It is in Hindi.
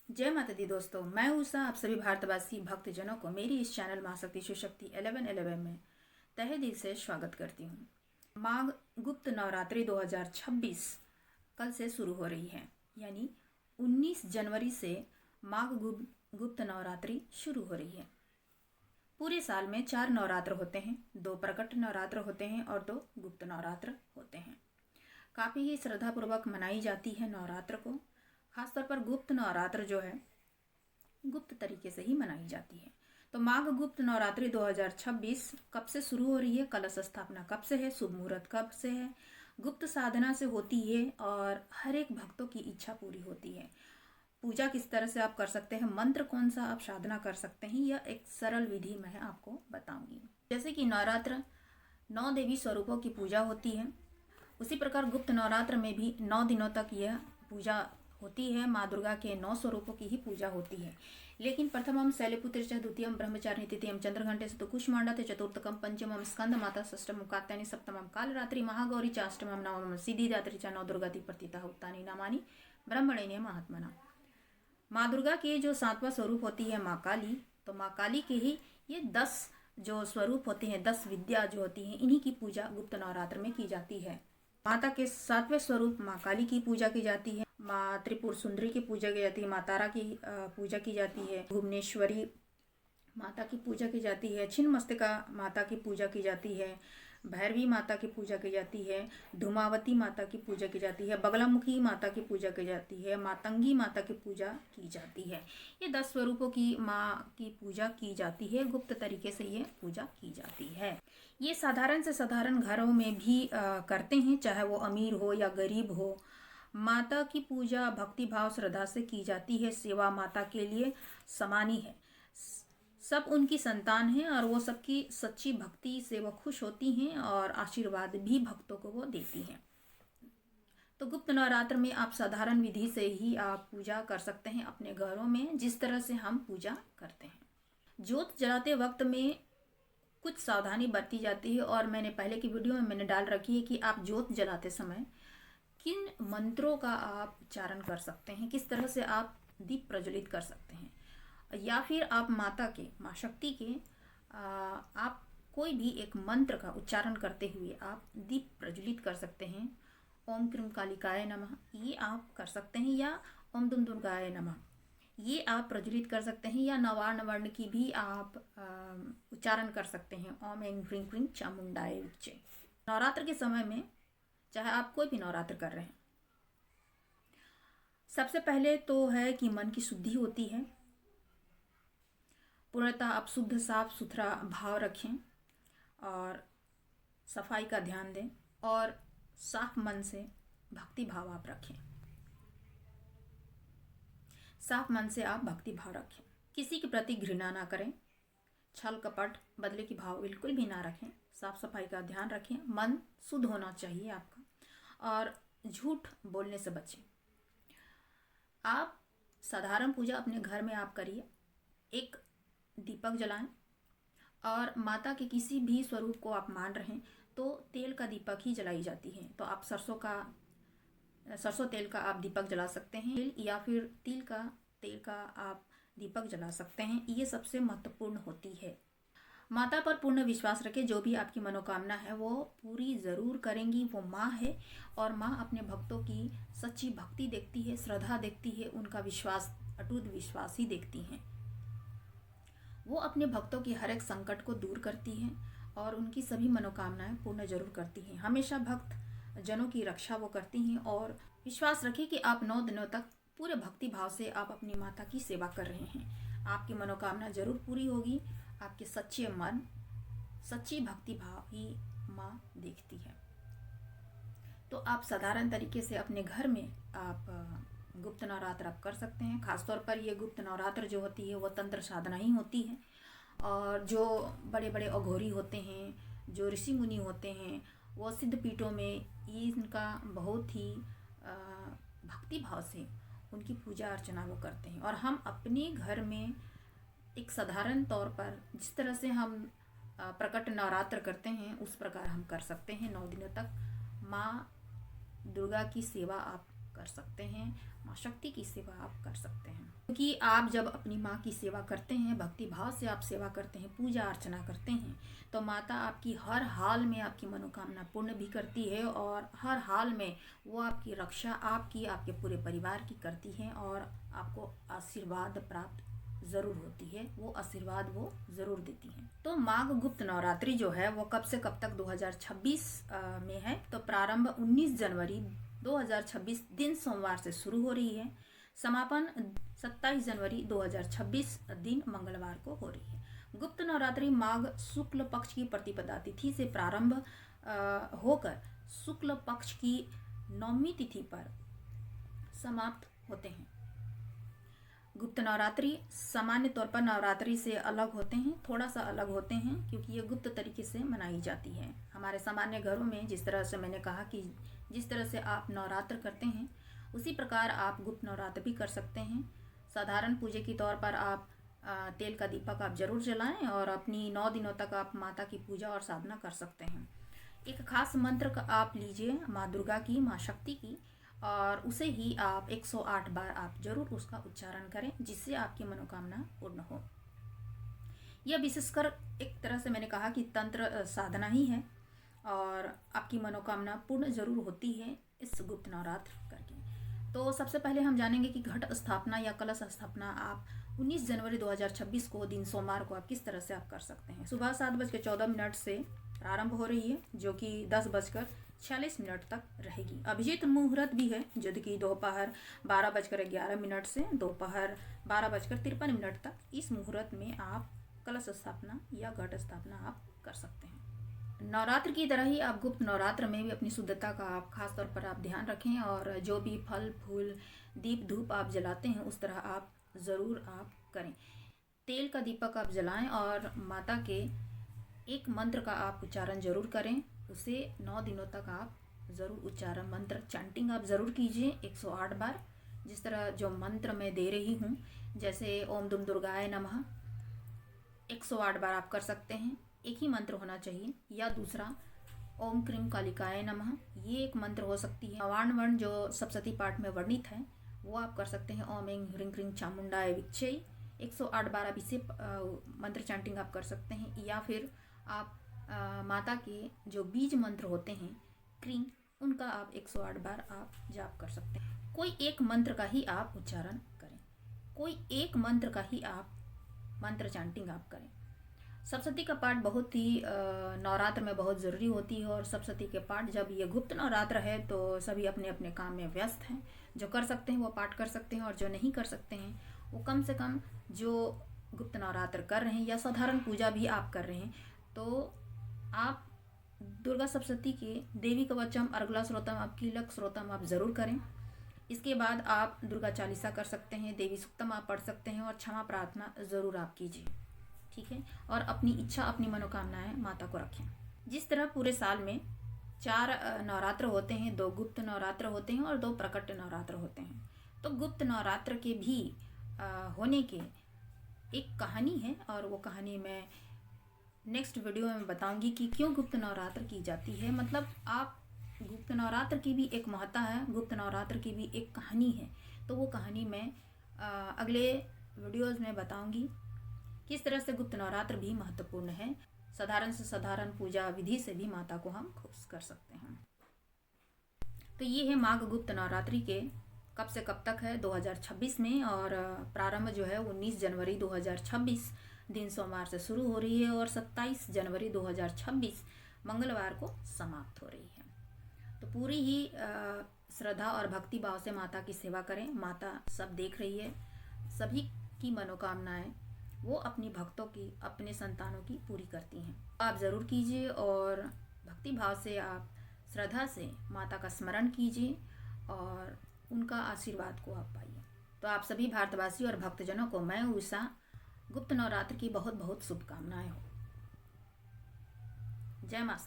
जय माता दी दोस्तों, मैं उषा आप सभी भारतवासी भक्तजनों को मेरी इस चैनल महाशक्ति शिव शक्ति 1111 में तहे दिल से स्वागत करती हूँ। माघ गुप्त नवरात्रि 2026 कल से शुरू हो रही है, यानी 19 जनवरी से माघ गुप्त नवरात्रि शुरू हो रही है। पूरे साल में 4 नवरात्र होते हैं, 2 प्रकट नवरात्र होते हैं और 2 गुप्त नवरात्र होते हैं। काफ़ी ही श्रद्धापूर्वक मनाई जाती है नवरात्र को। खासतौर पर गुप्त नवरात्र जो है गुप्त तरीके से ही मनाई जाती है। तो माघ गुप्त नवरात्रि 2026 कब से शुरू हो रही है, कलश स्थापना कब से है, शुभ मुहूर्त कब से है, गुप्त साधना से होती है और हर एक भक्तों की इच्छा पूरी होती है। पूजा किस तरह से आप कर सकते हैं, मंत्र कौन सा आप साधना कर सकते हैं, यह एक सरल विधि मैं आपको बताऊंगी। जैसे कि नवरात्र 9 देवी स्वरूपों की पूजा होती है, उसी प्रकार गुप्त नवरात्र में भी 9 दिनों तक यह पूजा होती है। माँ दुर्गा के 9 स्वरूपों की ही पूजा होती है। लेकिन प्रथमम शैलपुत्र च, द्वितीयम ब्रह्मचारिणी, तृतीयम चंद्रघंटे कुष्मांडा, चतुर्थकम पंचमम स्कंद माता, षष्ठमम कात्यायनी, सप्तमम कालरात्रि महागौरी च, अष्टमम नवमम सिद्धिदात्री च, नौ दुर्गाति प्रतिता उत्तानी नामानी ब्रह्मण्य महात्मना। माँ दुर्गा के जो 7वां स्वरूप होती है माँ काली, तो माँ काली के ही ये 10 जो स्वरूप होते हैं, 10 विद्या जो होती हैं, इन्हीं की पूजा गुप्त नवरात्र में की जाती है। माता के 7वें स्वरूप माँ काली की पूजा की जाती है, माँ त्रिपुर सुंदरी की पूजा की जाती है, माँ तारा की पूजा की जाती है, भुवनेश्वरी माता की पूजा की जाती है, छिन्नमस्तिका माता की पूजा की जाती है, भैरवी माता की पूजा की जाती है, धूमावती माता की पूजा की जाती है, बगलामुखी माता की पूजा की जाती है, मातंगी माता की पूजा की जाती है। ये 10 स्वरूपों की माँ की पूजा की जाती है, गुप्त तरीके से ये पूजा की जाती है। ये साधारण से साधारण घरों में भी करते हैं, चाहे वो अमीर हो या गरीब हो। माता की पूजा भक्ति भाव श्रद्धा से की जाती है। सेवा माता के लिए समान ही है, सब उनकी संतान हैं और वो सबकी सच्ची भक्ति से वो खुश होती हैं और आशीर्वाद भी भक्तों को वो देती हैं। तो गुप्त नवरात्र में आप साधारण विधि से ही आप पूजा कर सकते हैं अपने घरों में, जिस तरह से हम पूजा करते हैं। ज्योत जलाते वक्त में कुछ सावधानी बरती जाती है और मैंने पहले की वीडियो में मैंने डाल रखी है कि आप ज्योत जलाते समय किन मंत्रों का आप उच्चारण कर सकते हैं, किस तरह से आप दीप प्रज्वलित कर सकते हैं, या फिर आप माता के, माँ शक्ति के आप कोई भी एक मंत्र का उच्चारण करते हुए आप दीप प्रज्वलित कर सकते हैं। ओम क्रीम कालिकाय नमः ये आप कर सकते हैं, या ओम दुम दुर्गाय नमः ये आप प्रज्वलित कर सकते हैं, या नवार्ण वर्ण की भी आप उच्चारण कर सकते हैं, ओम ऐं ह्रीं क्रीं चामुंडाय विच्चे। नवरात्र के समय में चाहे आप कोई भी नवरात्र कर रहे हैं, सबसे पहले तो है कि मन की शुद्धि होती है। पूर्णतः आप शुद्ध साफ सुथरा भाव रखें और सफाई का ध्यान दें और साफ मन से भक्ति भाव आप रखें। साफ मन से आप भक्ति भाव रखें, किसी के प्रति घृणा ना करें, छल कपट बदले की भाव बिल्कुल भी ना रखें, साफ सफाई का ध्यान रखें, मन शुद्ध होना चाहिए आपका और झूठ बोलने से बचें। आप साधारण पूजा अपने घर में आप करिए, एक दीपक जलाएं और माता के किसी भी स्वरूप को आप मान रहे हैं तो तेल का दीपक ही जलाई जाती है। तो आप सरसों तेल का आप दीपक जला सकते हैं, या फिर तिल का तेल का आप दीपक जला सकते हैं। ये सबसे महत्वपूर्ण होती है। माता पर पूर्ण विश्वास रखें, जो भी आपकी मनोकामना है वो पूरी ज़रूर करेंगी। वो माँ है और माँ अपने भक्तों की सच्ची भक्ति देखती है, श्रद्धा देखती है, उनका विश्वास, अटूट विश्वास ही देखती हैं। वो अपने भक्तों की हर एक संकट को दूर करती हैं और उनकी सभी मनोकामनाएं पूर्ण जरूर करती हैं। हमेशा भक्त जनों की रक्षा वो करती हैं। और विश्वास रखिए कि आप 9 दिनों तक पूरे भक्ति भाव से आप अपनी माता की सेवा कर रहे हैं। आपकी मनोकामना जरूर पूरी होगी। आपके सच्चे मन, सच्ची भक्ति भाव ही माँ देखती है। तो आप साधारण तरीके से अपने घर में आप गुप्त नवरात्र आप कर सकते हैं। खासतौर पर ये गुप्त नवरात्र जो होती है वो तंत्र साधना ही होती है। और जो बड़े बड़े अघोरी होते हैं, जो ऋषि मुनि होते हैं, वो सिद्ध पीठों में इनका बहुत ही भक्ति भाव से उनकी पूजा अर्चना वो करते हैं। और हम अपने घर में एक साधारण तौर पर जिस तरह से हम प्रकट नवरात्र करते हैं उस प्रकार हम कर सकते हैं। 9 दिनों तक माँ दुर्गा की सेवा आप कर सकते हैं, माँ शक्ति की सेवा आप कर सकते हैं। क्योंकि आप जब अपनी माँ की सेवा करते हैं, भक्ति भाव से आप सेवा करते हैं, पूजा अर्चना करते हैं, तो माता आपकी हर हाल में आपकी मनोकामना पूर्ण भी करती है और हर हाल में वो आपकी रक्षा आपकी, आपके पूरे परिवार की करती हैं और आपको आशीर्वाद प्राप्त ज़रूर होती है। वो आशीर्वाद वो ज़रूर देती हैं। तो माघ गुप्त नवरात्रि जो है वो कब से कब तक 2026 में है। तो प्रारंभ 19 जनवरी 2026 दिन सोमवार से शुरू हो रही है। समापन 27 जनवरी 2026 दिन मंगलवार को हो रही है। गुप्त नवरात्रि माघ शुक्ल पक्ष की प्रतिपदा तिथि से प्रारंभ होकर शुक्ल पक्ष की 9वीं तिथि पर समाप्त होते हैं। गुप्त नवरात्रि सामान्य तौर पर नवरात्रि से अलग होते हैं, थोड़ा सा अलग होते हैं, क्योंकि ये गुप्त तरीके से मनाई जाती है। हमारे सामान्य घरों में जिस तरह से मैंने कहा कि जिस तरह से आप नवरात्र करते हैं उसी प्रकार आप गुप्त नवरात्र भी कर सकते हैं। साधारण पूजा के तौर पर आप तेल का दीपक आप जरूर जलाएं और अपनी 9 दिनों तक आप माता की पूजा और साधना कर सकते हैं। एक खास मंत्र का आप लीजिए माँ दुर्गा की, माँ शक्ति की, और उसे ही आप 108 बार आप जरूर उसका उच्चारण करें, जिससे आपकी मनोकामना पूर्ण हो। यह विशेषकर एक तरह से मैंने कहा कि तंत्र साधना ही है और आपकी मनोकामना पूर्ण जरूर होती है इस गुप्त नवरात्र करके। तो सबसे पहले हम जानेंगे कि घट स्थापना या कलश स्थापना आप 19 जनवरी 2026 को दिन सोमवार को आप किस तरह से आप कर सकते हैं। सुबह 7:14 से प्रारंभ हो रही है, जो कि 10:46 तक रहेगी। अभिजीत मुहूर्त भी है, जो कि दोपहर 12:11 से दोपहर 12:53 तक। इस मुहूर्त में आप कलश स्थापना या घट स्थापना आप कर सकते हैं। नवरात्र की तरह ही आप गुप्त नवरात्र में भी अपनी शुद्धता का आप खास तौर पर आप ध्यान रखें और जो भी फल फूल दीप धूप आप जलाते हैं उस तरह आप ज़रूर आप करें। तेल का दीपक आप जलाएं और माता के एक मंत्र का आप उच्चारण जरूर करें। उसे 9 दिनों तक आप ज़रूर उच्चारण मंत्र चैंटिंग आप ज़रूर कीजिए 108 बार। जिस तरह जो मंत्र मैं दे रही हूँ, जैसे ओम दुम दुर्गाय नमः 108 बार आप कर सकते हैं। एक ही मंत्र होना चाहिए। या दूसरा ओम क्रीम कालिकाय नमः, ये एक मंत्र हो सकती है। अवार्ण वर्ण जो सप्तशती पाठ में वर्णित है वो आप कर सकते हैं। ओम ऐं ह्रीं क्रीं चामुंडाय विच्छय 108 बार आप इसे मंत्र चैंटिंग आप कर सकते हैं। या फिर आप माता के जो बीज मंत्र होते हैं क्रीं, उनका आप 108 बार आप जाप कर सकते हैं। कोई एक मंत्र का ही आप उच्चारण करें, कोई एक मंत्र का ही आप मंत्र चैंटिंग आप करें। सप्तशती का पाठ बहुत ही नवरात्र में बहुत ज़रूरी होती है और सप्तशती के पाठ जब ये गुप्त नवरात्र है तो सभी अपने अपने काम में व्यस्त हैं। जो कर सकते हैं वो पाठ कर सकते हैं और जो नहीं कर सकते हैं वो कम से कम जो गुप्त नवरात्र कर रहे हैं या साधारण पूजा भी आप कर रहे हैं तो आप दुर्गा सप्तशती के देवी कवचम अर्गला स्रोतम आप कीलक स्रोतम आप ज़रूर करें। इसके बाद आप दुर्गा चालीसा कर सकते हैं, देवी सुक्तम आप पढ़ सकते हैं और क्षमा प्रार्थना ज़रूर आप कीजिए, ठीक है। और अपनी इच्छा अपनी मनोकामनाएं माता को रखें। जिस तरह पूरे साल में 4 नवरात्र होते हैं, 2 गुप्त नवरात्र होते हैं और 2 प्रकट नवरात्र होते हैं। तो गुप्त नवरात्र के भी होने के एक कहानी है और वो कहानी मैं नेक्स्ट वीडियो में बताऊंगी कि क्यों गुप्त नवरात्र की जाती है। मतलब आप गुप्त नवरात्र की भी एक महत्ता है, गुप्त नवरात्र की भी एक कहानी है। तो वो कहानी मैं अगले वीडियोज़ में बताऊंगी किस तरह से गुप्त नवरात्र भी महत्वपूर्ण है। साधारण से साधारण पूजा विधि से भी माता को हम खुश कर सकते हैं। तो ये है माघ गुप्त नवरात्रि के कब से कब तक है 2026 में, और प्रारंभ जो है 19 जनवरी 2026 दिन सोमवार से शुरू हो रही है और 27 जनवरी 2026 मंगलवार को समाप्त हो रही है। तो पूरी ही श्रद्धा और भक्ति भाव से माता की सेवा करें। माता सब देख रही है, सभी की मनोकामनाएं वो अपनी भक्तों की, अपने संतानों की पूरी करती हैं। आप ज़रूर कीजिए और भक्ति भाव से आप श्रद्धा से माता का स्मरण कीजिए और उनका आशीर्वाद को आप पाइए। तो आप सभी भारतवासी और भक्तजनों को मैं उषा गुप्त नवरात्र की बहुत बहुत शुभकामनाएं हो। जय मां।